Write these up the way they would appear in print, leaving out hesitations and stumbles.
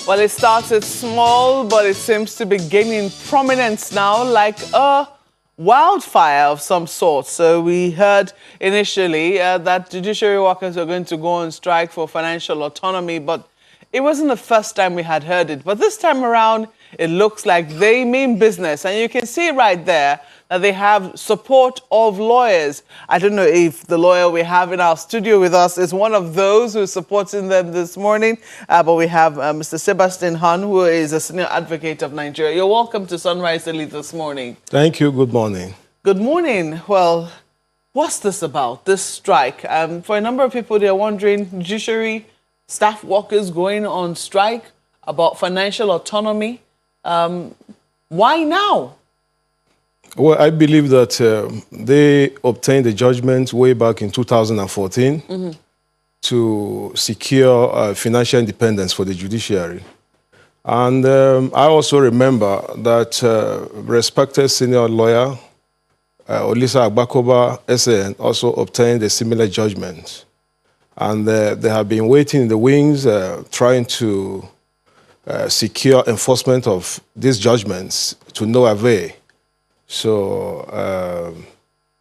Well, it started small, but it seems to be gaining prominence now, like a wildfire of some sort. So we heard initially that judiciary workers were going to go on strike for financial autonomy, but it wasn't the first time we had heard it. But this time around, it looks like they mean business. And you can see right there that they have support of lawyers. I don't know if the lawyer we have in our studio with us is one of those who's supporting them this morning. But we have Mr. Sebastian Han, who is a senior advocate of Nigeria. You're welcome to Sunrise Elite this morning. Thank you. Good morning. Good morning. Well, what's this about, this strike? For a number of people, they're wondering, judiciary staff workers going on strike about financial autonomy. Why now? Well, I believe that they obtained a judgment way back in 2014 to secure financial independence for the judiciary. And I also remember that respected senior lawyer, Olisa Agbakoba, SN, also obtained a similar judgment. And they have been waiting in the wings, trying to secure enforcement of these judgments to no avail. So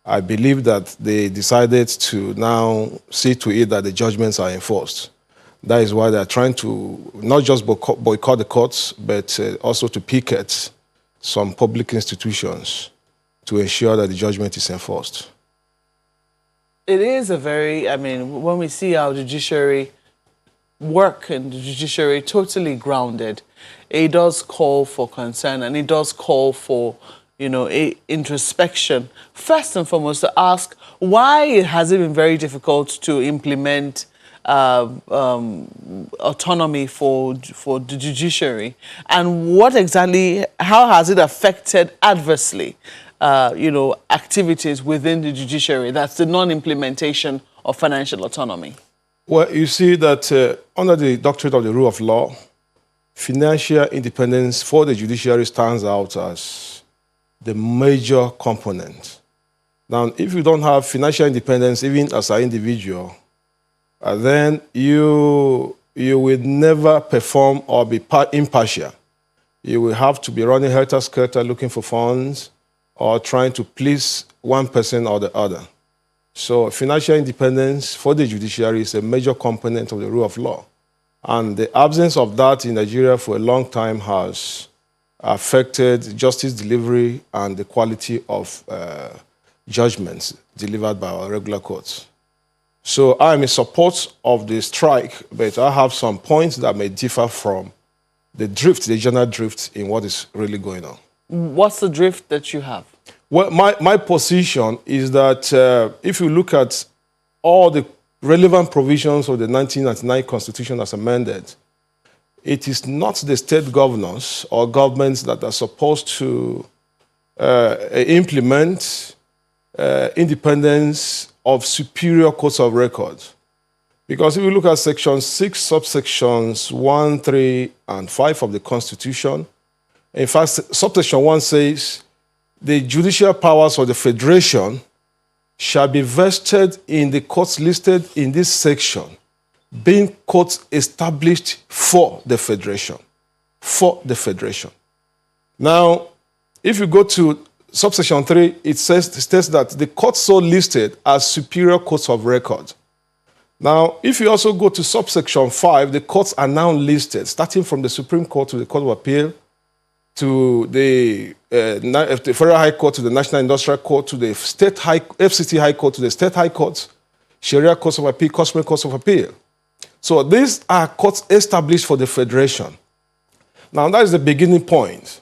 I believe that they decided to now see to it that the judgments are enforced. That is why they are trying to not just boycott the courts, but also to picket some public institutions to ensure that the judgment is enforced. It is a very, I mean, when we see our judiciary work and the judiciary totally grounded, it does call for concern and it does call for, you know, introspection. First and foremost, to ask why has it been very difficult to implement autonomy for the judiciary, and what exactly, how has it affected adversely, you know, activities within the judiciary? That's the non-implementation of financial autonomy. Well, you see that under the doctrine of the rule of law, financial independence for the judiciary stands out as the major component. Now, if you don't have financial independence, even as an individual, then you will never perform or be impartial. You will have to be running helter-skelter looking for funds or trying to please one person or the other. So financial independence for the judiciary is a major component of the rule of law. And the absence of that in Nigeria for a long time has affected justice delivery and the quality of judgments delivered by our regular courts. So I am in support of the strike, but I have some points that may differ from the drift, the general drift in what is really going on. What's the drift that you have? Well, my position is that if you look at all the relevant provisions of the 1999 Constitution as amended, it is not the state governors or governments that are supposed to implement independence of superior courts of record. Because if you look at Section 6, subsections 1, 3, and 5 of the Constitution, in fact, subsection 1 says, the judicial powers of the Federation shall be vested in the courts listed in this section, being courts established for the Federation. For the Federation. Now, if you go to subsection 3, it states that the courts so listed as superior courts of record. Now, if you also go to subsection 5, the courts are now listed, starting from the Supreme Court to the Court of Appeal, to the Federal High Court, to the National Industrial Court, to the State FCT High Court, to the State High Courts, Sharia Courts of Appeal, Customary Courts of Appeal. So these are courts established for the Federation. Now, that is the beginning point.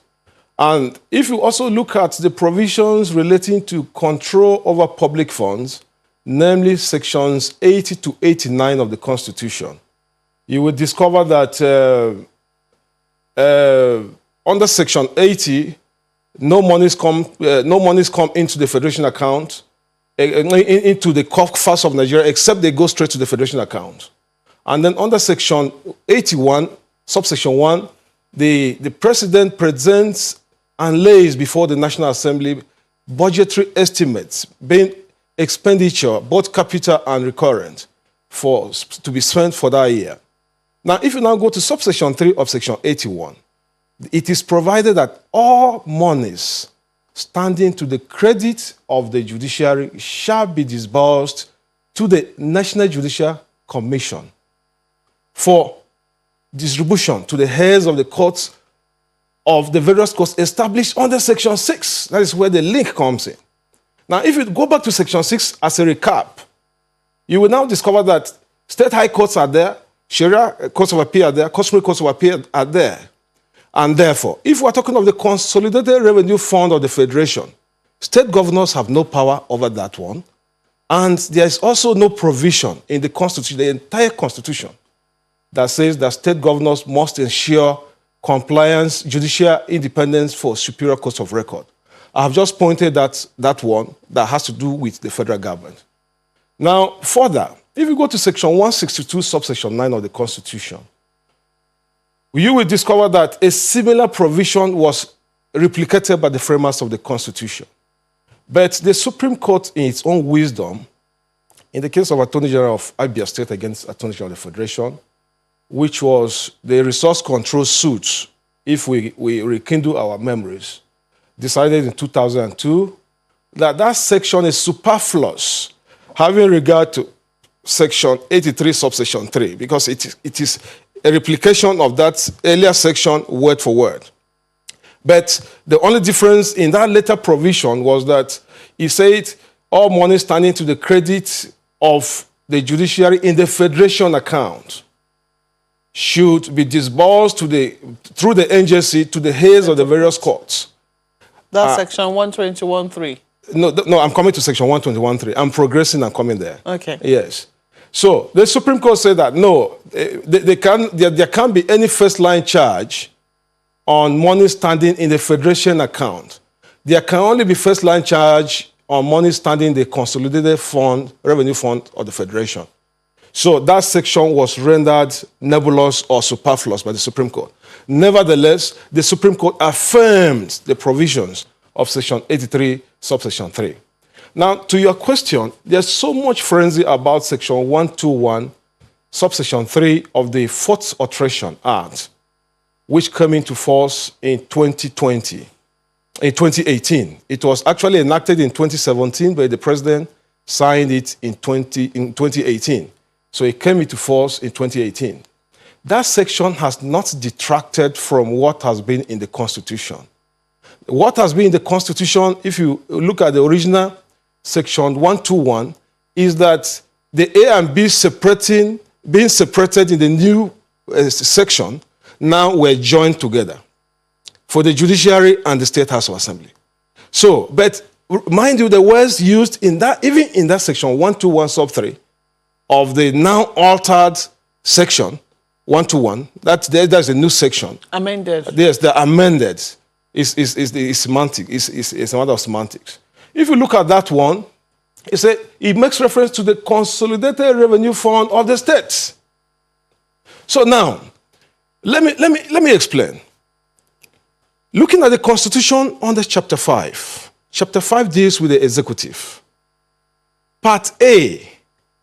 And if you also look at the provisions relating to control over public funds, namely sections 80 to 89 of the Constitution, you will discover that under Section 80, no monies come into the Federation account, into the coffers of Nigeria, except they go straight to the Federation account. And then under Section 81, subsection 1, the President presents and lays before the National Assembly budgetary estimates, being expenditure, both capital and recurrent, to be spent for that year. Now, if you now go to subsection 3 of section 81, it is provided that all monies standing to the credit of the judiciary shall be disbursed to the National Judicial Commission for distribution to the heads of the courts of the various courts established under section 6. That is where the link comes in. Now, if you go back to section 6 as a recap, you will now discover that state high courts are there, Sharia courts of appeal are there, customary courts of appeal are there. And therefore, if we are talking of the Consolidated Revenue Fund of the Federation, state governors have no power over that one. And there is also no provision in the Constitution, the entire Constitution, that says that state governors must ensure compliance, judicial independence for superior courts of record. I have just pointed that one that has to do with the federal government. Now, further, if you go to section 162, subsection 9 of the Constitution, you will discover that a similar provision was replicated by the framers of the Constitution. But the Supreme Court, in its own wisdom, in the case of Attorney General of Abia State against Attorney General of the Federation, which was the resource control suit, if we rekindle our memories, decided in 2002 that that section is superfluous, having regard to section 83, subsection 3, because it is a replication of that earlier section word for word. But the only difference in that later provision was that he said all money standing to the credit of the judiciary in the federation account should be disbursed through the NJC to the heads of the various courts. That's section 121.3. No, I'm coming to section 121.3. I'm progressing and coming there. Okay. Yes. So the Supreme Court said that no, there can't be any first-line charge on money standing in the federation account. There can only be first-line charge on money standing in the Consolidated Fund, Revenue Fund of the Federation. So that section was rendered nebulous or superfluous by the Supreme Court. Nevertheless, the Supreme Court affirmed the provisions of section 83, subsection 3. Now, to your question, there's so much frenzy about section 121, subsection 3 of the Fourth Alteration Act, which came into force in 2018. It was actually enacted in 2017, but the president signed it in 2018. So it came into force in 2018. That section has not detracted from what has been in the Constitution. What has been in the Constitution, if you look at the original section 121, is that the A and B being separated in the new section, now were joined together for the judiciary and the State House of Assembly. So, but mind you, the words used in that, even in that section 121 sub 3 of the now altered section 121, that's a new section. Amended. Yes, the amended is semantic. It's a matter of semantics. If you look at that one, it makes reference to the Consolidated Revenue Fund of the states. So now, let me explain. Looking at the Constitution under Chapter 5, Chapter 5 deals with the executive. Part 1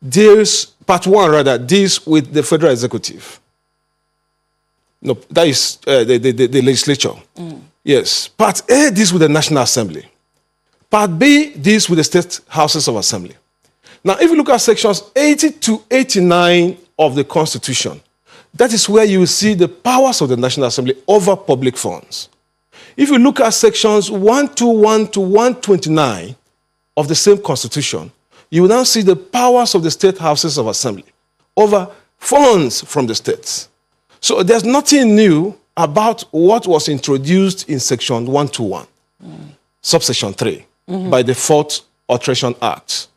deals with the federal executive. No, that is the legislature. Yes. Part A deals with the National Assembly. Part B deals with the State Houses of Assembly. Now, if you look at sections 80 to 89 of the Constitution, that is where you will see the powers of the National Assembly over public funds. If you look at sections 121 to 129 of the same Constitution, you will now see the powers of the State Houses of Assembly over funds from the states. So there's nothing new about what was introduced in section 121, subsection 3, by the Fourth Alteration Act.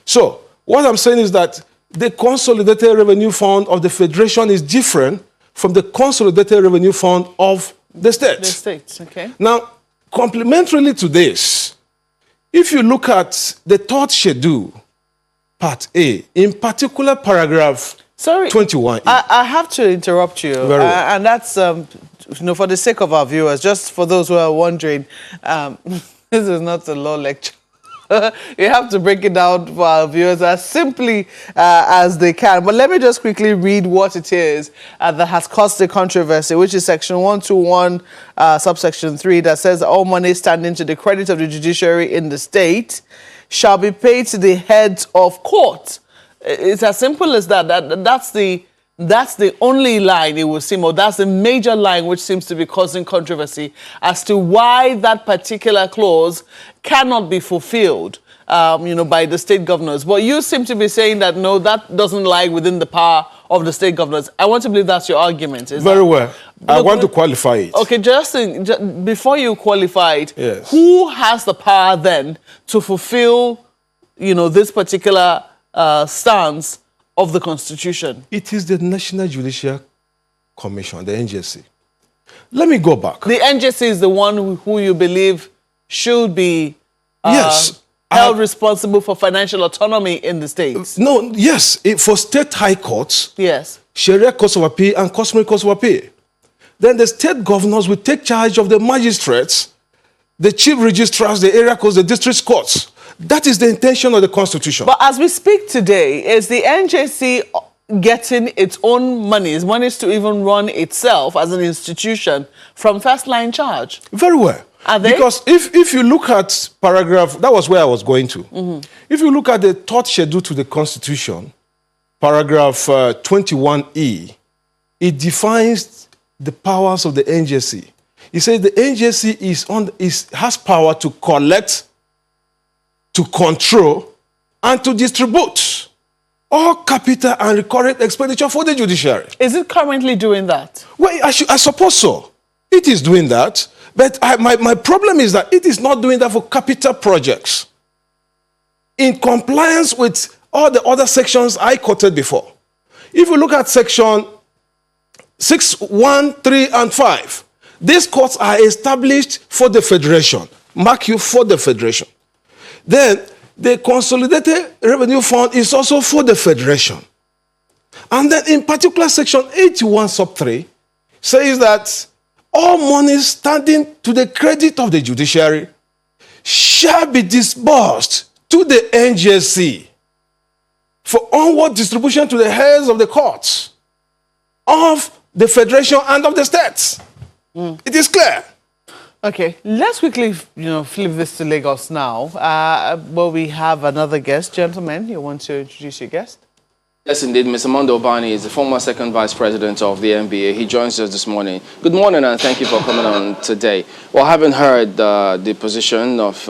So what I'm saying is that the Consolidated Revenue Fund of the Federation is different from the Consolidated Revenue Fund of the states. The states, okay. Now, complementarily to this, if you look at the third schedule, Part A, in particular paragraph 21. I have to interrupt you. Very well. And that's, for the sake of our viewers, just for those who are wondering, this is not a law lecture. You have to break it down for our viewers as simply as they can. But let me just quickly read what it is that has caused the controversy, which is section 121, subsection 3, that says all money standing to the credit of the judiciary in the state shall be paid to the heads of court. It's as simple as that. That's the only line, it would seem, or that's the major line which seems to be causing controversy as to why that particular clause cannot be fulfilled, by the state governors. But you seem to be saying that, no, that doesn't lie within the power of the state governors. I want to believe that's your argument. Very well. I want to qualify it. Okay, just before you qualify it, yes. Who has the power then to fulfill, this particular stance of the Constitution? It is the National Judicial Commission, the NJC. Let me go back. The NJC is the one who you believe should be held responsible for financial autonomy in the states. No, yes. For state high courts, yes, Sharia courts of appeal and customary courts of appeal. Then the state governors will take charge of the magistrates, the chief registrars, the area courts, the district courts. That is the intention of the Constitution. But as we speak today, is the NJC getting its own monies to even run itself as an institution from first line charge? Very well. Are they? Because if you look at paragraph, that was where I was going to. Mm-hmm. If you look at the third schedule to the Constitution, paragraph 21E, it defines the powers of the NJC. It says the NJC has power to collect, to control, and to distribute all capital and recurrent expenditure for the judiciary. Is it currently doing that? Well, I suppose so. It is doing that. But my problem is that it is not doing that for capital projects in compliance with all the other sections I quoted before. If you look at section 6, 1, 3, and 5, these courts are established for the federation. Mark you, for the federation. Then the Consolidated Revenue Fund is also for the federation. And then in particular, section 81 sub 3 says that all money standing to the credit of the judiciary shall be disbursed to the NJC for onward distribution to the heads of the courts of the federation and of the states. It is clear. Okay, let's quickly, flip this to Lagos now. Well, we have another guest. Gentlemen, you want to introduce your guest? Yes, indeed. Mr. Mondo Bani is the former second vice president of the NBA. He joins us this morning. Good morning, and thank you for coming on today. Well, having heard the position of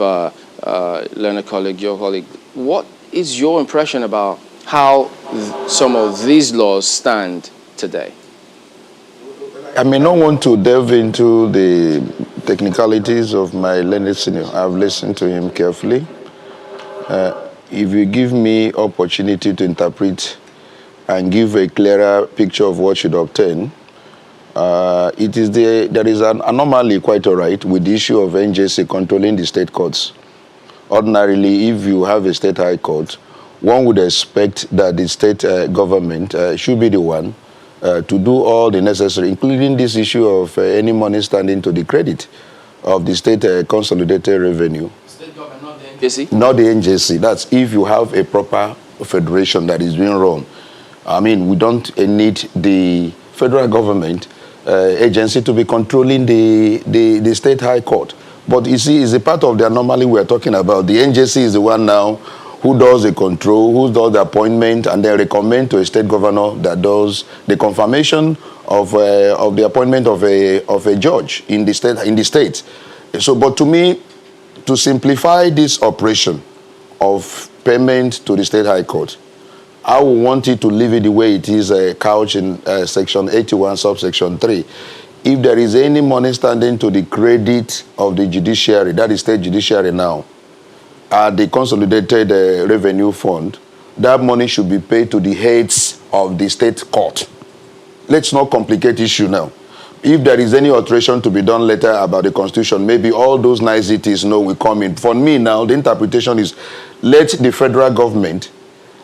Leonard colleague, your colleague, what is your impression about how some of these laws stand today? I may not want to delve into the technicalities of my learned senior. I've listened to him carefully. If you give me opportunity to interpret and give a clearer picture of what should obtain, there is an anomaly, quite all right, with the issue of NJC controlling the state courts. Ordinarily, if you have a state high court, one would expect that the state government should be the one to do all the necessary, including this issue of any money standing to the credit of the state consolidated revenue. State government, not the NJC? Not the NJC. That's if you have a proper federation that is being run. I mean, we don't need the federal government agency to be controlling the state high court. But you see, it's a part of the anomaly we're talking about. The NJC is the one now who does the control, who does the appointment, and then recommend to a state governor that does the confirmation of the appointment of a judge in the state. So, but to me, to simplify this operation of payment to the state high court, I would want it to leave it the way it is couched in section 81 subsection 3. If there is any money standing to the credit of the judiciary, that is state judiciary now, the consolidated revenue fund, that money should be paid to the heads of the state court. Let's not complicate issue now. If there is any alteration to be done later about the Constitution, maybe all those niceties will come in. For me now, the interpretation is let the federal government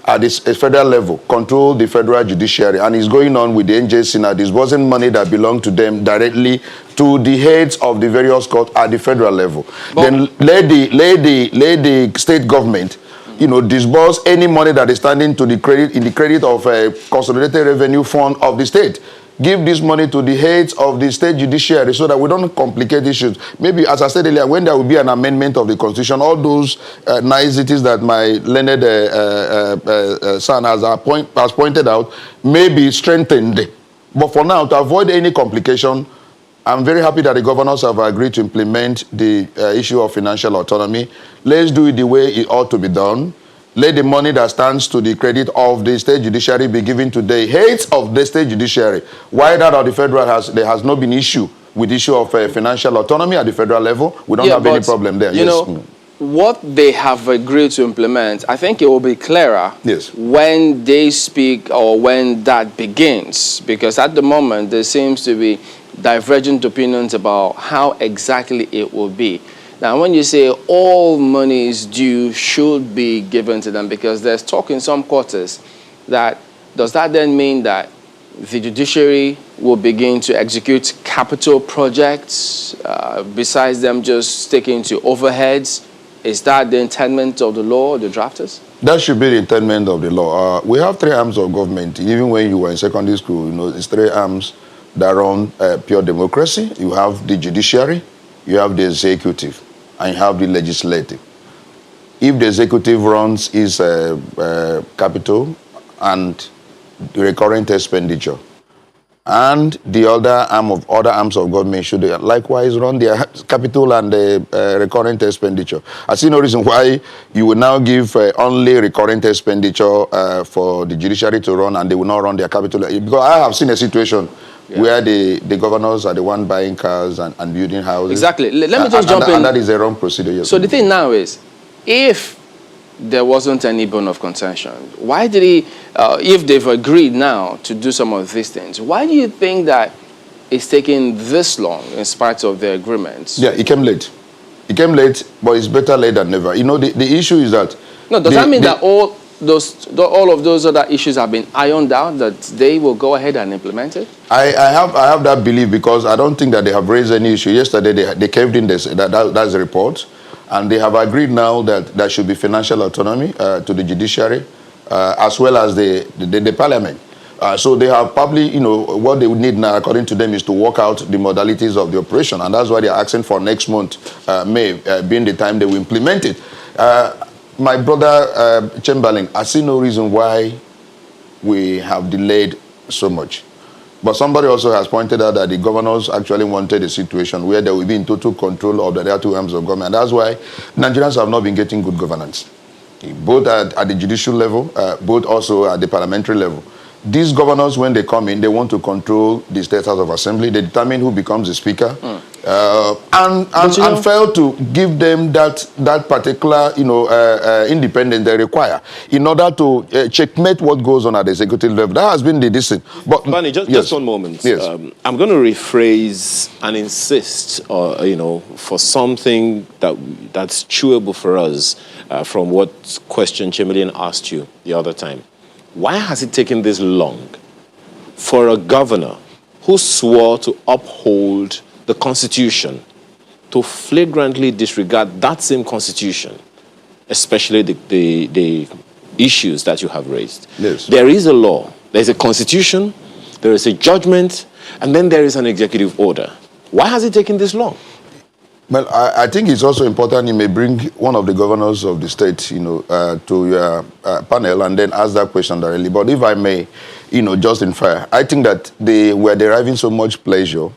at this federal level control the federal judiciary, and is going on with the NJC now disbursing money that belong to them directly to the heads of the various courts at the federal level. But then let the state government, disburse any money that is standing to the credit of a consolidated revenue fund of the state. Give this money to the heads of the state judiciary so that we don't complicate issues. Maybe, as I said earlier, when there will be an amendment of the constitution, all those niceties that my learned son has pointed out may be strengthened. But for now, to avoid any complication, I'm very happy that the governors have agreed to implement the issue of financial autonomy. Let's do it the way it ought to be done. Let the money that stands to the credit of the state judiciary be given to the heads of the state judiciary. Why that of the federal there has not been issue with the issue of financial autonomy at the federal level. We don't have any problem there. You know, what they have agreed to implement, I think it will be clearer when they speak or when that begins. Because at the moment, there seems to be divergent opinions about how exactly it will be. Now, when you say all monies due should be given to them, because there's talk in some quarters that, does that then mean that the judiciary will begin to execute capital projects besides them just sticking to overheads? Is that the intendment of the law, the drafters? That should be the intendment of the law. We have three arms of government. Even when you were in secondary school, it's three arms that run pure democracy. You have the judiciary, you have the executive, and you have the legislative. If the executive runs its capital and the recurrent expenditure, and the other arms of government should likewise run their capital and recurrent expenditure. I see no reason why you will now give only recurrent expenditure for the judiciary to run, and they will not run their capital. Because I have seen a situation where the governors are the one buying cars and building houses. Exactly. Let me just jump in. And that is a wrong procedure. Yes. So the thing now is, if there wasn't any bone of contention, why did he, if they've agreed now to do some of these things, why do you think that it's taking this long in spite of the agreements? Yeah, it came late. It came late, but it's better late than never. The issue is that... No, does that mean that all of those other issues have been ironed out, that they will go ahead and implement it? I have that belief, because I don't think that they have raised any issue. Yesterday, they caved in this. That's the report. And they have agreed now that there should be financial autonomy to the judiciary, as well as the parliament. So they have probably, what they would need now, according to them, is to work out the modalities of the operation. And that's why they're asking for next month, May, being the time they will implement it. My brother Chamberlain, I see no reason why we have delayed so much. But somebody also has pointed out that the governors actually wanted a situation where they will be in total control of the other two arms of government. And that's why Nigerians have not been getting good governance, both at the judicial level, both also at the parliamentary level. These governors, when they come in, they want to control the State House of Assembly. They determine who becomes the speaker, and fail to give them that particular independence they require in order to checkmate what goes on at the executive level. That has been the decision. But Barney, just one moment. Yes. I'm going to rephrase and insist, for something that's chewable for us from what question Chamberlain asked you the other time. Why has it taken this long for a governor who swore to uphold the Constitution to flagrantly disregard that same Constitution, especially the issues that you have raised? Yes. There is a law, there's a Constitution, there is a judgment, and then there is an executive order. Why has it taken this long? Well, I think it's also important you may bring one of the governors of the state, to your panel and then ask that question directly. But if I may, just infer, I think that they were deriving so much pleasure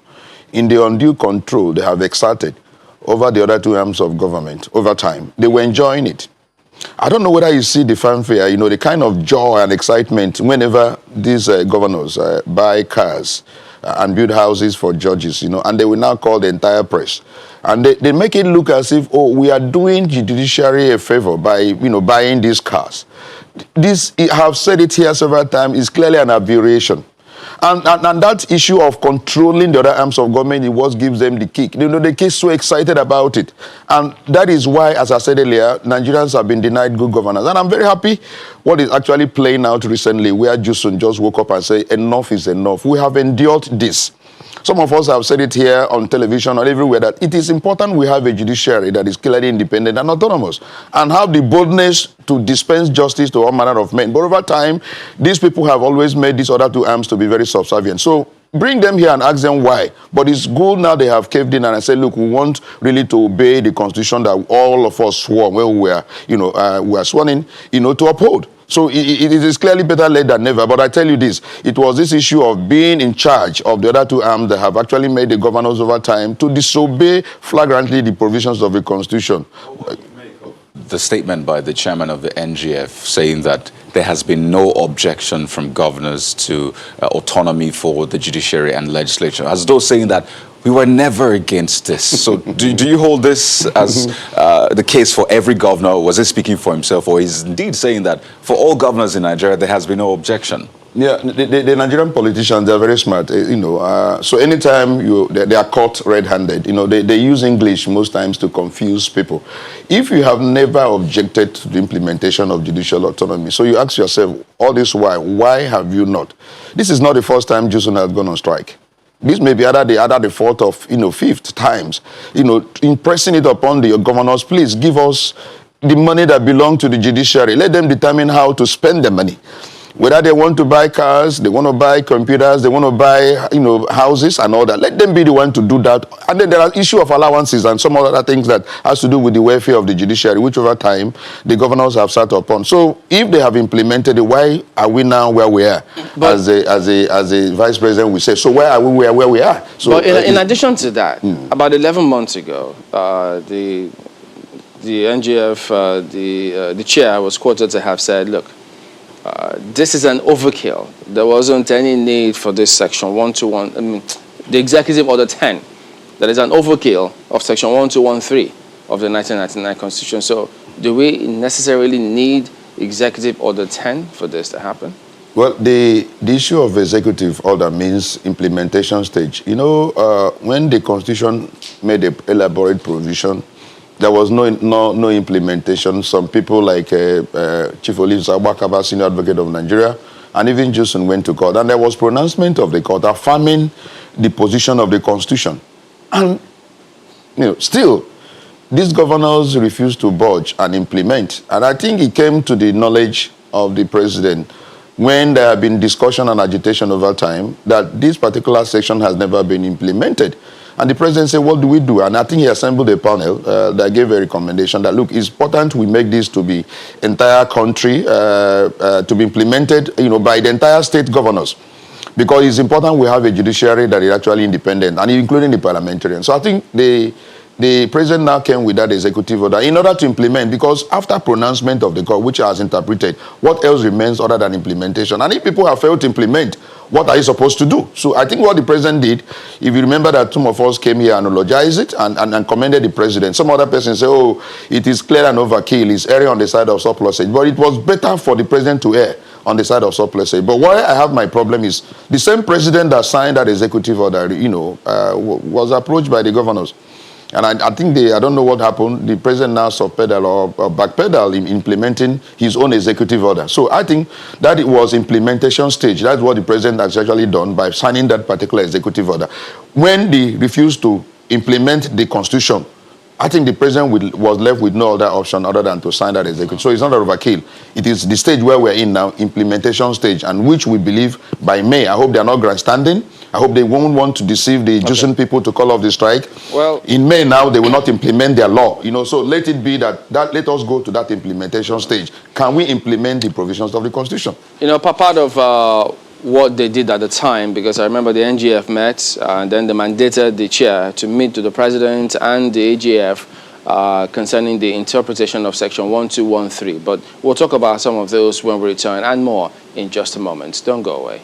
in the undue control they have exerted over the other two arms of government over time. They were enjoying it. I don't know whether you see the fanfare, the kind of joy and excitement whenever these governors buy cars and build houses for judges, and they will now call the entire press. And they make it look as if, we are doing the judiciary a favor by, buying these cars. This, I have said it here several times, is clearly an aberration. And that issue of controlling the other arms of government is what gives them the kick. You know, they get so excited about it. And that is why, as I said earlier, Nigerians have been denied good governance. And I'm very happy what is actually playing out recently, where JUSUN just woke up and said, enough is enough. We have endured this. Some of us have said it here on television or everywhere that it is important we have a judiciary that is clearly independent and autonomous and have the boldness to dispense justice to all manner of men. But over time, these people have always made these other two arms to be very subservient. So bring them here and ask them why. But it's good now they have caved in and I said, look, we want really to obey the constitution that all of us swore when we were sworn in, to uphold. So it is clearly better late than never. But I tell you this, it was this issue of being in charge of the other two arms that have actually made the governors over time to disobey flagrantly the provisions of the constitution. The statement by the chairman of the NGF saying that there has been no objection from governors to autonomy for the judiciary and legislature, as though saying that we were never against this. So do you hold this as the case for every governor? Was he speaking for himself, or is indeed saying that for all governors in Nigeria there has been no objection? Yeah, the Nigerian politicians, they're very smart, so anytime they are caught red-handed, they use English most times to confuse people. If you have never objected to the implementation of judicial autonomy, so you ask yourself, all this why have you not? This is not the first time JUSUN has gone on strike. This may be either the fourth or fifth times, impressing it upon the governors, please give us the money that belongs to the judiciary. Let them determine how to spend the money. Whether they want to buy cars, they want to buy computers, they want to buy, houses and all that. Let them be the one to do that. And then there are issue of allowances and some other things that has to do with the welfare of the judiciary, which over time the governors have sat upon. So if they have implemented it, why are we now where we are? But as a vice president, we say, so why are we where we are? So, but in addition to that, about 11 months ago, the NGF, the chair was quoted to have said, look, this is an overkill. There wasn't any need for this section 121, the Executive Order 10. That is an overkill of section 1213 of the 1999 Constitution. So do we necessarily need Executive Order 10 for this to happen? Well, the issue of executive order means implementation stage. When the Constitution made an elaborate provision, there was no implementation. Some people like Chief Olives Abakaba, Senior Advocate of Nigeria, and even JUSUN went to court. And there was pronouncement of the court affirming the position of the Constitution. And, still, these governors refused to budge and implement. And I think it came to the knowledge of the president when there have been discussion and agitation over time that this particular section has never been implemented. And the president said, what do we do? And I think he assembled a panel that gave a recommendation that, look, it's important we make this to be entire country, to be implemented, by the entire state governors. Because it's important we have a judiciary that is actually independent, and including the parliamentarians. So I think the president now came with that executive order in order to implement, because after pronouncement of the court, which has interpreted, what else remains other than implementation? And if people have failed to implement, what are you supposed to do? So I think what the president did, if you remember that some of us came here and eulogized it and commended the president. Some other person said, oh, it is clear and overkill, it's erring on the side of surplusage. But it was better for the president to err on the side of surplusage. But why I have my problem is the same president that signed that executive order, was approached by the governors. And I think I don't know what happened. The president now subpedal or backpedal in implementing his own executive order. So I think that it was implementation stage. That's what the president has actually done by signing that particular executive order. When they refused to implement the Constitution, I think the president was left with no other option other than to sign that executive. So it's not an overkill. It is the stage where we're in now, implementation stage, and which we believe by May. I hope they're not grandstanding. I hope they won't want to deceive the JUSUN people to call off the strike. Well, in May now, they will not implement their law. So let it be that let us go to that implementation stage. Can we implement the provisions of the Constitution? Part of what they did at the time, because I remember the NGF met, and then they mandated the chair to meet to the president and the AGF concerning the interpretation of section 1213. But we'll talk about some of those when we return and more in just a moment. Don't go away.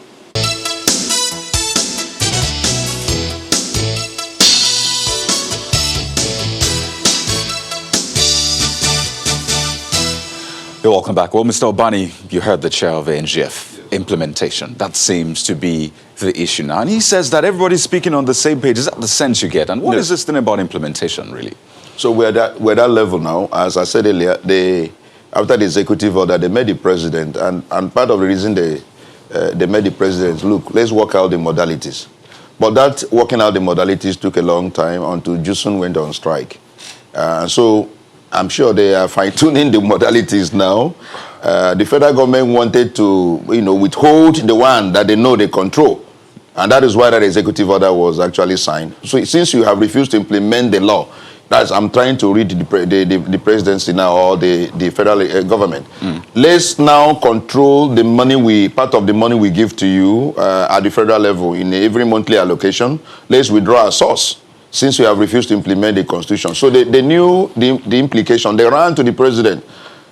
You're welcome back. Well, Mr. Obani, you heard the chair of the NGF. Implementation. That seems to be the issue now. And he says that everybody's speaking on the same page. Is that the sense you get? And what is this thing about implementation, really? So we're at that level now. As I said earlier, after the executive order, they met the president. And part of the reason they met the president, look, let's work out the modalities. But that working out the modalities took a long time until JUSUN went on strike. So I'm sure they are fine-tuning the modalities now. The federal government wanted to, withhold the one that they know they control. And that is why that executive order was actually signed. So since you have refused to implement the law, I'm trying to read the presidency now, or the federal government. Let's now control the money part of the money we give to you at the federal level in every monthly allocation. Let's withdraw our source, since we have refused to implement the constitution. So they knew the implication. They ran to the president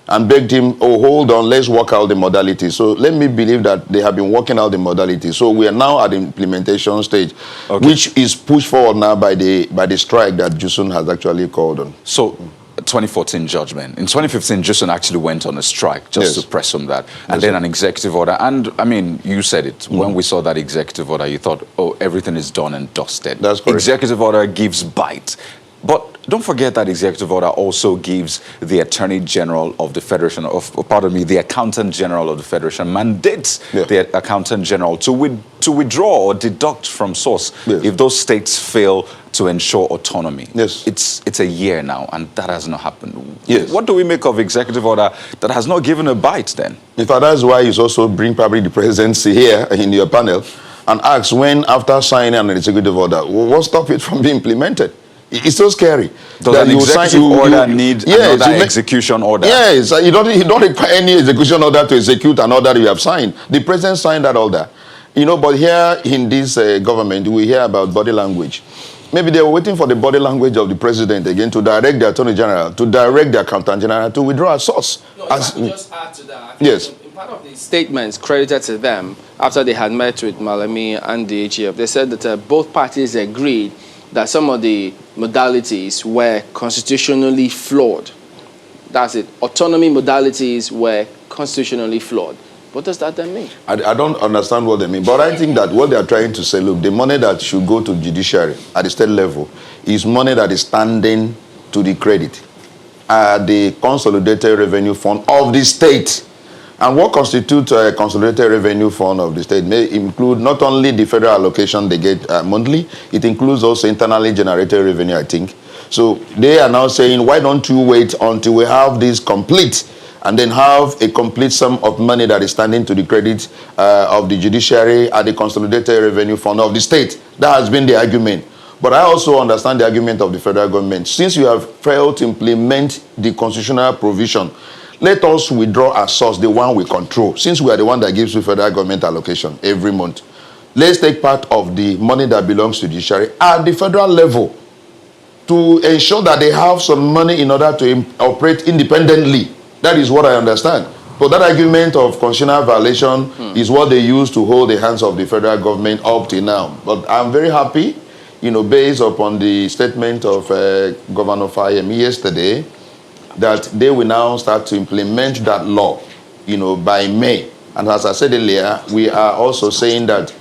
and begged him, oh, hold on, let's work out the modalities. So let me believe that they have been working out the modalities. So we are now at the implementation stage, which is pushed forward now by the strike that JUSUN has actually called on. So 2014 judgment. In 2015, JUSUN actually went on a strike, just to press on that. And then an executive order. And, I mean, you said it. When we saw that executive order, you thought, oh, everything is done and dusted. That's correct. Executive order gives bite. But don't forget that executive order also gives the Attorney General of the Federation, the Accountant General of the Federation, mandates the Accountant General to withdraw or deduct from source if those states fail to ensure autonomy. Yes. It's a year now, and that has not happened. Yes. What do we make of executive order that has not given a bite then? In fact, that's why you also bring probably the presidency here in your panel and ask when, after signing an executive order, what stop it from being implemented? It's so scary. Does an executive order need another execution order? Yes, you don't require any execution order to execute an order you have signed. The president signed that order. But here in this government, we hear about body language. Maybe they were waiting for the body language of the president again to direct the Attorney General, to direct the Accountant General to withdraw a source. No, if I can just add to that. Yes. In part of the statements credited to them after they had met with Malami and the AGF, they said that both parties agreed that some of the modalities were constitutionally flawed. That's it. Autonomy modalities were constitutionally flawed. What does that then mean? I don't understand what they mean, but I think that what they are trying to say, look, the money that should go to judiciary at the state level is money that is standing to the credit the Consolidated Revenue Fund of the state. And what constitutes a Consolidated Revenue Fund of the state may include not only the federal allocation they get monthly, it includes also internally generated revenue, I think. So they are now saying, why don't you wait until we have this complete, and then have a complete sum of money that is standing to the credit of the judiciary at the Consolidated Revenue Fund of the state. That has been the argument. But I also understand the argument of the federal government. Since you have failed to implement the constitutional provision, let us withdraw our source, the one we control, since we are the one that gives you federal government allocation every month. Let's take part of the money that belongs to the judiciary at the federal level to ensure that they have some money in order to operate independently. That is what I understand. But that argument of constitutional violation is what they use to hold the hands of the federal government up to now. But I'm very happy, based upon the statement of Governor Fayemi yesterday, that they will now start to implement that law, by May. And as I said earlier, we are also saying that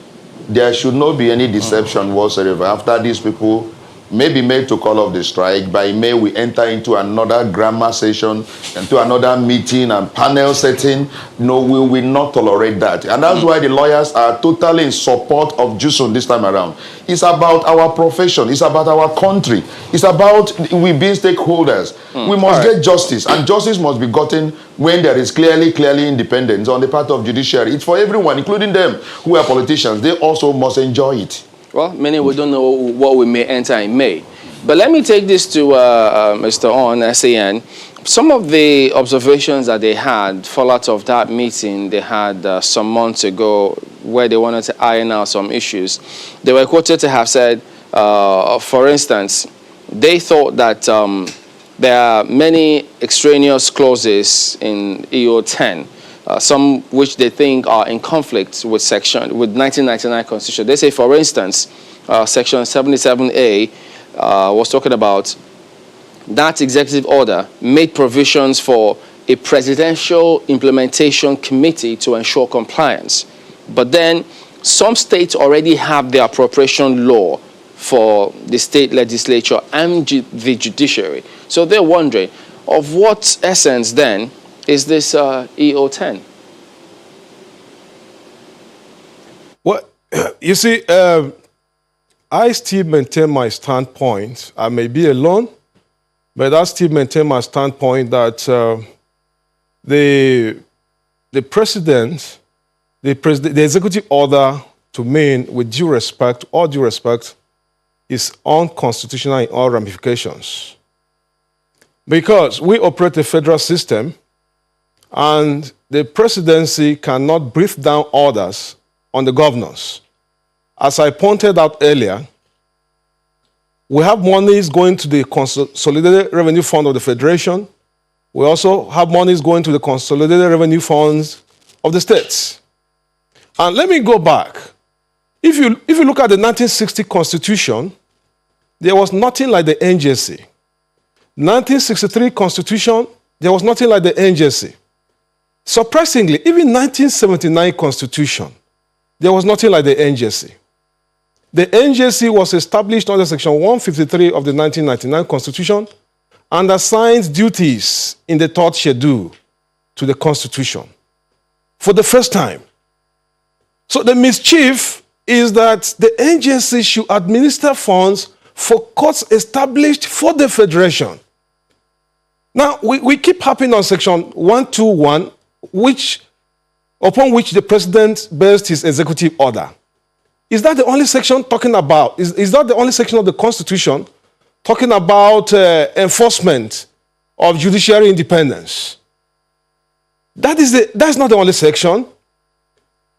there should not be any deception whatsoever. After these people may be made to call off the strike, by May we enter into another grammar session, into another meeting and panel setting. No, we will not tolerate that. And that's why the lawyers are totally in support of JUSUN this time around. It's about our profession. It's about our country. It's about we being stakeholders. We must get justice, and justice must be gotten when there is clearly independence on the part of judiciary. It's for everyone, including them who are politicians. They also must enjoy it. Well, many we don't know what we may enter in May. But let me take this to Mr. On, SAN. Some of the observations that they had fall out of that meeting they had some months ago, where they wanted to iron out some issues. They were quoted to have said, for instance, they thought that there are many extraneous clauses in EO 10, some which they think are in conflict with 1999 Constitution. They say, for instance, Section 77A was talking about that executive order made provisions for a presidential implementation committee to ensure compliance. But then Some states already have the appropriation law for the state legislature and the judiciary. So they're wondering, of what essence then is this EO10? Well, you see, I still maintain my standpoint. I may be alone, but I still maintain my standpoint that the president, the executive order, to me, with due respect, all due respect, is unconstitutional in all ramifications. Because we operate a federal system, and the presidency cannot breathe down orders on the governors. As I pointed out earlier, we have monies going to the Consolidated Revenue Fund of the Federation. We also have monies going to the Consolidated Revenue Funds of the states. And let me go back. If you look at the 1960 Constitution, there was nothing like the NJC. 1963 Constitution, there was nothing like the NJC. Surprisingly, even 1979 Constitution, there was nothing like the NJC. The NJC was established under Section 153 of the 1999 Constitution and assigned duties in the third schedule to the Constitution for the first time. So the mischief is that the NJC should administer funds for courts established for the Federation. Now, we keep harping on Section 121, upon which the President based his executive order. Is that the only section talking about, is that the only section of the Constitution talking about enforcement of judiciary independence? That's not the only section.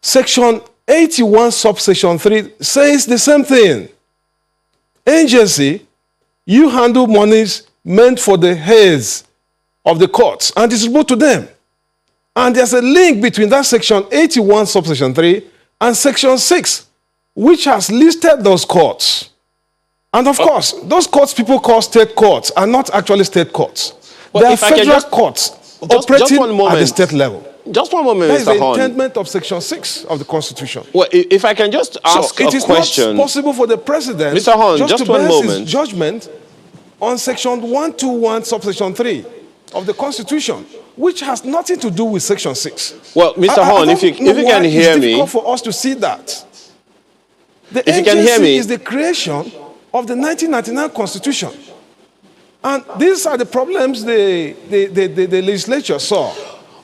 Section 81, subsection 3 says the same thing. Agency, you handle monies meant for the heads of the courts and distribute to them. And there's a link between that section 81, subsection 3 and section 6, which has listed those courts. And of course, those courts people call state courts are not actually state courts. Well, they are federal courts operating at the state level. Just one moment, That is Mr. the Horn. intendment of section 6 of the Constitution. Well, if I can just ask So it a is question. not possible for the president Mr. Horn, just just to one base moment. his judgment on section 121, subsection 3 of the Constitution, which has nothing to do with section 6. Well, Mr. Horn, if you can hear It's me. difficult for us to see that. The If you can hear agency me. is the creation of the 1999 Constitution. And these are the problems the legislature saw.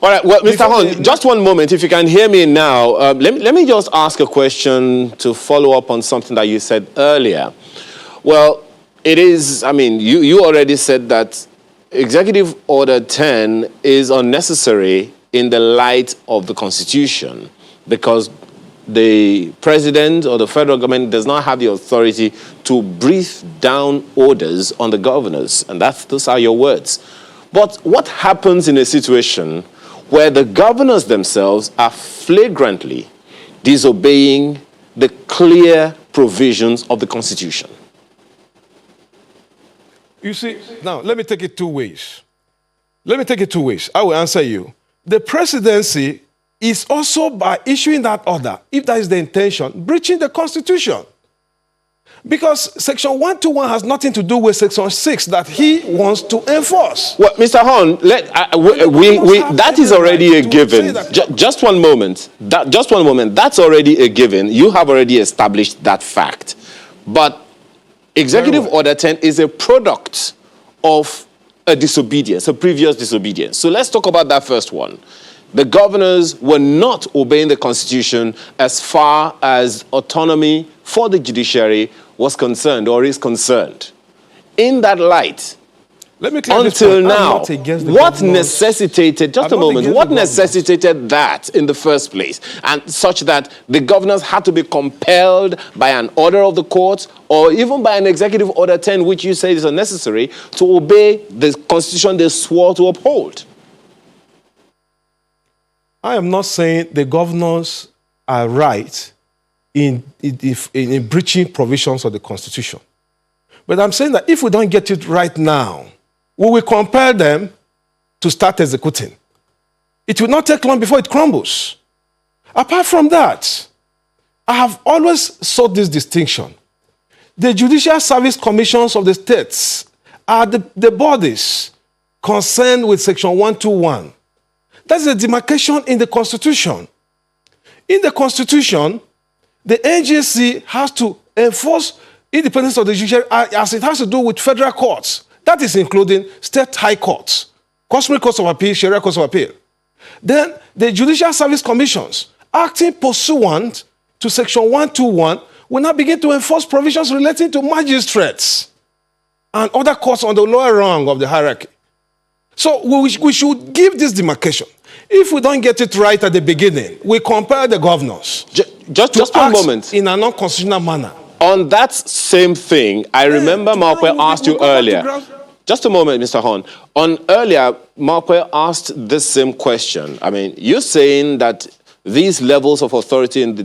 All right, well, Mr. Before Horn, they- just one moment. If you can hear me now, let me just ask a question to follow up on something that you said earlier. Well, it is, I mean, you already said that Executive Order 10 is unnecessary in the light of the Constitution because the president or the federal government does not have the authority to breathe down orders on the governors. And those are your words. But what happens in a situation where the governors themselves are flagrantly disobeying the clear provisions of the Constitution? You see, now let me take it two ways. I will answer you. The presidency is also, by issuing that order, if that is the intention, breaching the Constitution. Because Section 121 has nothing to do with Section 6 that he wants to enforce. Well, Mr. Horn, that is already a given. Just one moment. Just one moment. That's already a given. You have already established that fact. But Executive Order 10 is a product of a disobedience, a previous disobedience. So let's talk about that first one. The governors were not obeying the Constitution as far as autonomy for the judiciary was concerned or is concerned. In that light, Let me clear this until point. I'm now, not against the what governors. necessitated, just I'm a not moment, against what the governors. necessitated that in the first place? And such that the governors had to be compelled by an order of the court or even by an Executive Order 10, which you say is unnecessary, to obey the Constitution they swore to uphold? I am not saying the governors are right in breaching provisions of the Constitution. But I'm saying that if we don't get it right now, we will compel them to start executing. It will not take long before it crumbles. Apart from that, I have always sought this distinction. The Judicial Service Commissions of the states are the bodies concerned with Section 121. That's a demarcation in the Constitution. In the Constitution, the NJC has to enforce independence of the judiciary as it has to do with federal courts. That is including state high courts, customary courts of appeal, Sharia courts of appeal. Then the Judicial Service Commissions, acting pursuant to Section 121, will now begin to enforce provisions relating to magistrates and other courts on the lower rung of the hierarchy. So we should give this demarcation. If we don't get it right at the beginning, we compare the governors. Just one moment. In a non-constitutional manner. On that same thing, I remember Markwe asked you earlier. Just a moment, Mr. Horn. Earlier, Markwe asked this same question. I mean, you're saying that these levels of authority in the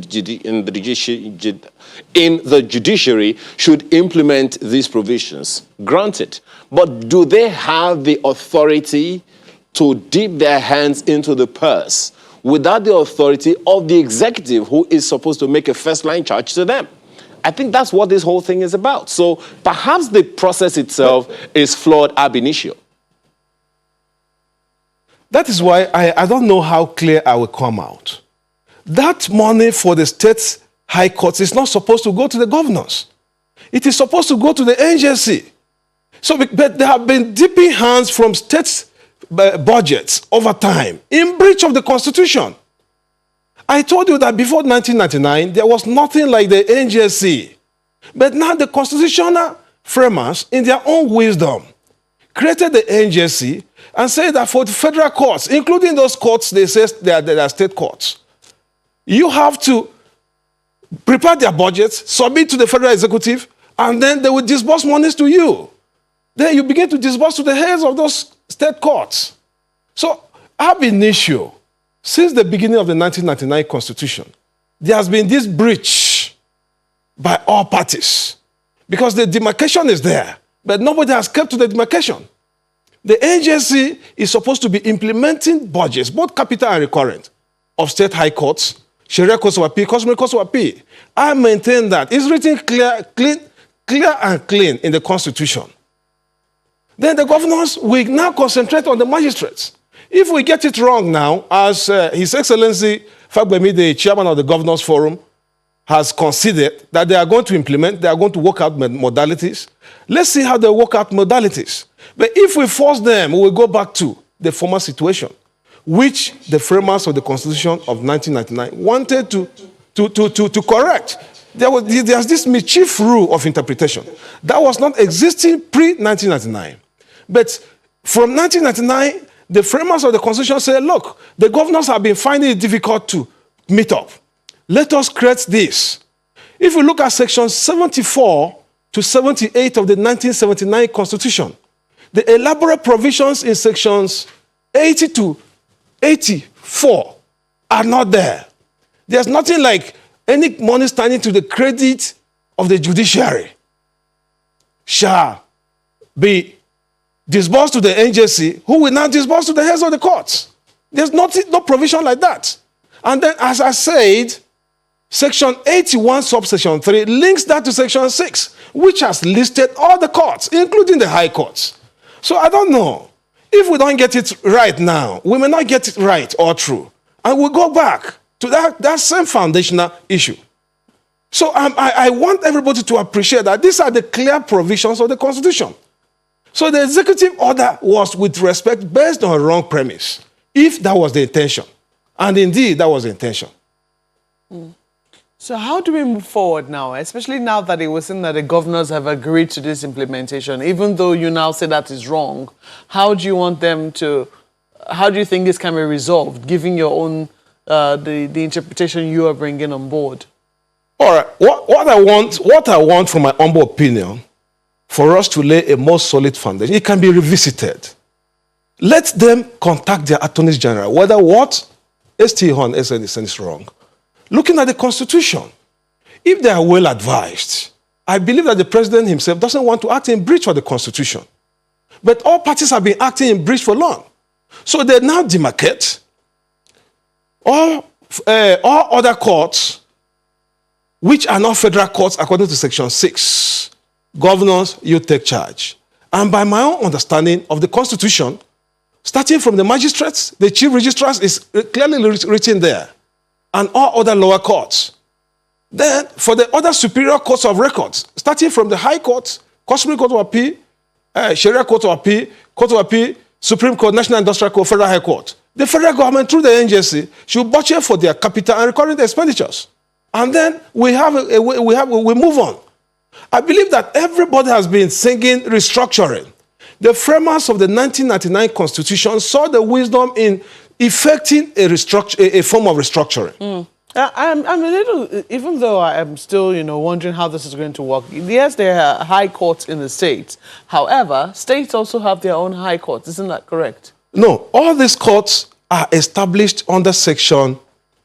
judiciary should implement these provisions. Granted. But do they have the authority to dip their hands into the purse without the authority of the executive, who is supposed to make a first-line charge to them? I think that's what this whole thing is about. So perhaps the process itself is flawed ab initio. That is why I don't know how clear I will come out. That money for the state's high courts is not supposed to go to the governors. It is supposed to go to the NJC. So, but they have been dipping hands from states' budgets over time in breach of the Constitution. I told you that before 1999, there was nothing like the NJC. But now the constitutional framers, in their own wisdom, created the NJC and said that for the federal courts, including those courts they say they are state courts, you have to prepare their budgets, submit to the federal executive, and then they will disburse monies to you. Then you begin to disburse to the heads of those state courts. So, ab initio, since the beginning of the 1999 Constitution, there has been this breach by all parties because the demarcation is there, but nobody has kept to the demarcation. The NJC is supposed to be implementing budgets, both capital and recurrent, of state high courts, Sharia courts of appeal, customary courts of appeal. I maintain that it's written clear and clean in the Constitution. Then the governors will now concentrate on the magistrates. If we get it wrong now, as His Excellency Fagbemi, the chairman of the Governors Forum, has considered that they are going to implement, they are going to work out modalities. Let's see how they work out modalities. But if we force them, we will go back to the former situation, which the framers of the Constitution of 1999 wanted to correct. There's this mischief rule of interpretation that was not existing pre-1999. But from 1999, the framers of the Constitution said, look, the governors have been finding it difficult to meet up. Let us create this. If we look at sections 74 to 78 of the 1979 Constitution, the elaborate provisions in sections 80 to 84 are not there. There's nothing like any money standing to the credit of the judiciary shall be disbursed to the NJC, who will now disburse to the heads of the courts. There's no provision like that. And then, as I said, Section 81, subsection 3, links that to Section 6, which has listed all the courts, including the high courts. So I don't know. If we don't get it right now, we may not get it right or true. And we'll go back to that same foundational issue. So I want everybody to appreciate that these are the clear provisions of the Constitution. So the executive order was with respect based on a wrong premise, if that was the intention. And indeed, that was the intention. So how do we move forward now, especially now that it was seen that the governors have agreed to this implementation, even though you now say that is wrong? How do you want them to, how do you think this can be resolved, given your own, the interpretation you are bringing on board? All right, what I want from my humble opinion, for us to lay a more solid foundation, it can be revisited. Let them contact their attorneys general, whether what ST Horn is wrong. Looking at the Constitution, if they are well advised, I believe that the president himself doesn't want to act in breach of the Constitution. But all parties have been acting in breach for long. So they now demarcate all other courts which are not federal courts according to Section 6. Governors, you take charge. And by my own understanding of the Constitution, starting from the magistrates, the chief registrars is clearly written there, and all other lower courts. Then, for the other superior courts of records, starting from the High Court, Customary Court of Appeal, Sharia Court of Appeal, Supreme Court, National Industrial Court, Federal High Court, the federal government, through the NJC, should budget for their capital and recurring expenditures. And then we move on. I believe that everybody has been singing restructuring. The framers of the 1999 Constitution saw the wisdom in effecting a form of restructuring. I'm a little, even though I am still, wondering how this is going to work. Yes, there are high courts in the states. However, states also have their own high courts. Isn't that correct? No, all these courts are established under Section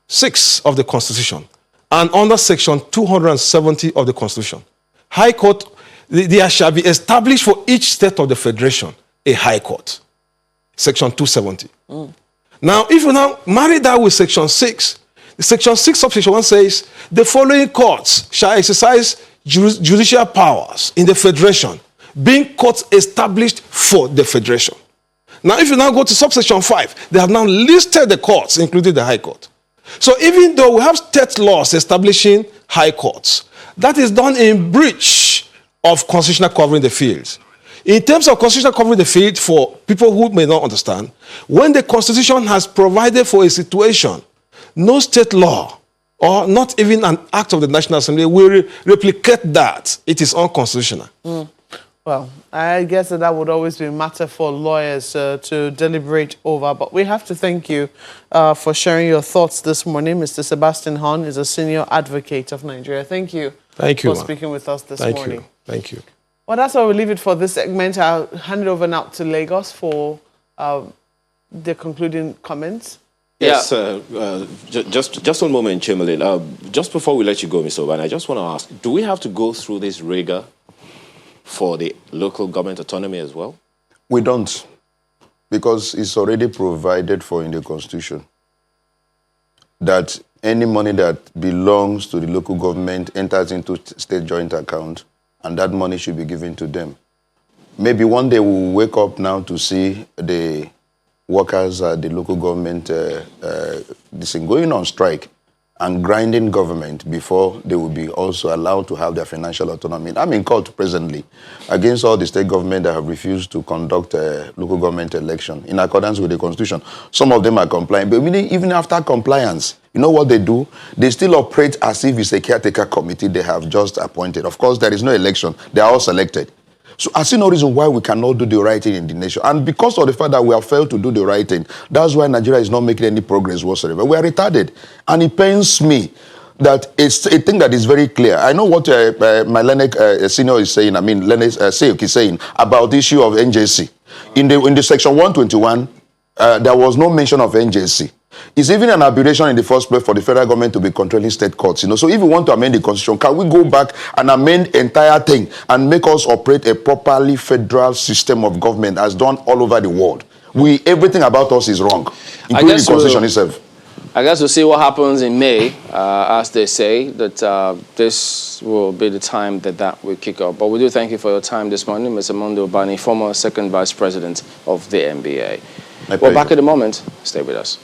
6 of the Constitution and under Section 270 of the Constitution. High Court, there shall be established for each state of the Federation a High Court. Section 270. Now, if you now marry that with Section 6, Section 6 of Section 1 says, the following courts shall exercise judicial powers in the Federation, being courts established for the Federation. Now, if you now go to subsection 5, they have now listed the courts, including the High Court. So even though we have state laws establishing high courts, that is done in breach of constitutional covering the field. In terms of constitutional covering the field, for people who may not understand, when the Constitution has provided for a situation, no state law or not even an act of the National Assembly will replicate that. It is unconstitutional. Well, I guess that would always be a matter for lawyers to deliberate over. But we have to thank you for sharing your thoughts this morning. Mr. Sebastian Hon is a senior advocate of Nigeria. Thank you. Thank you for speaking with us this morning. Thank you. Well, that's why we'll leave it for this segment. I'll hand it over now to Lagos for the concluding comments. Yes, just one moment, Chamberlain. Just before we let you go, Mr. Oban, I just want to ask, do we have to go through this rigor for the local government autonomy as well? We don't, because it's already provided for in the Constitution that any money that belongs to the local government enters into state joint account, and that money should be given to them. Maybe one day we'll wake up now to see the workers at the local government going on strike and grinding government before they will be also allowed to have their financial autonomy. I'm in court presently against all the state government that have refused to conduct a local government election in accordance with the Constitution. Some of them are compliant, but even after compliance, you know what they do? They still operate as if it's a caretaker committee they have just appointed. Of course, there is no election. They are all selected. So I see no reason why we cannot do the right thing in the nation. And because of the fact that we have failed to do the right thing, that's why Nigeria is not making any progress whatsoever. We are retarded. And it pains me that it's a thing that is very clear. I know what my learned senior is saying, Leonard Seyok is saying about the issue of NJC. In the section 121, there was no mention of NJC. It's even an aberration in the first place for the federal government to be controlling state courts. So if we want to amend the Constitution, can we go back and amend the entire thing and make us operate a properly federal system of government as done all over the world? Everything about us is wrong, including the Constitution itself. I guess we'll see what happens in May, as they say, that this will be the time that will kick off. But we do thank you for your time this morning, Mr. Mondo Obani, former second vice president of the NBA. We're back in a moment. Stay with us.